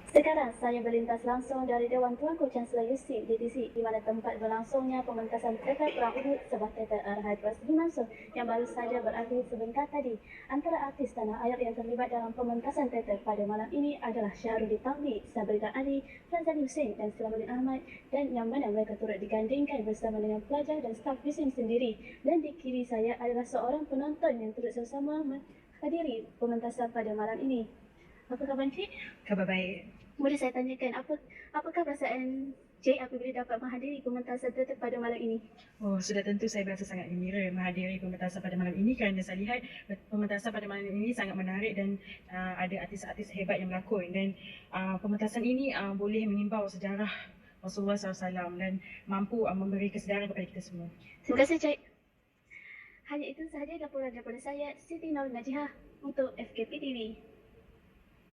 Sekarang saya berlintas langsung dari Dewan Tuanku Chancellor Yusuf DTC di mana tempat berlangsungnya pementasan teater Perang Uhud sebuah teater arahan Rasmi Mansur yang baru saja berakhir sebentar tadi. Antara artis tanah air yang terlibat dalam pementasan teater pada malam ini adalah Syahrudin Tauhid, Sabrina Ali, Razali Hussein dan Selamuddin Ahmad, dan yang mana mereka turut digandingkan bersama dengan pelajar dan staf museum sendiri. Dan di kiri saya adalah seorang penonton yang turut sama-sama menghadiri pementasan pada malam ini. Apa khabar Cik? Khabar baik. Boleh saya tanyakan apakah perasaan Cik apabila dapat menghadiri pementasan teater pada malam ini? Oh, sudah tentu saya berasa sangat gembira menghadiri pementasan pada malam ini kerana saya lihat pementasan pada malam ini sangat menarik dan ada artis-artis hebat yang berlakon, dan pementasan ini boleh mengimbau sejarah Rasulullah SAW dan mampu memberi kesedaran kepada kita semua. Terima kasih Cik. Hanya itu sahaja laporan daripada saya, Siti Nur Najihah untuk FKP TV.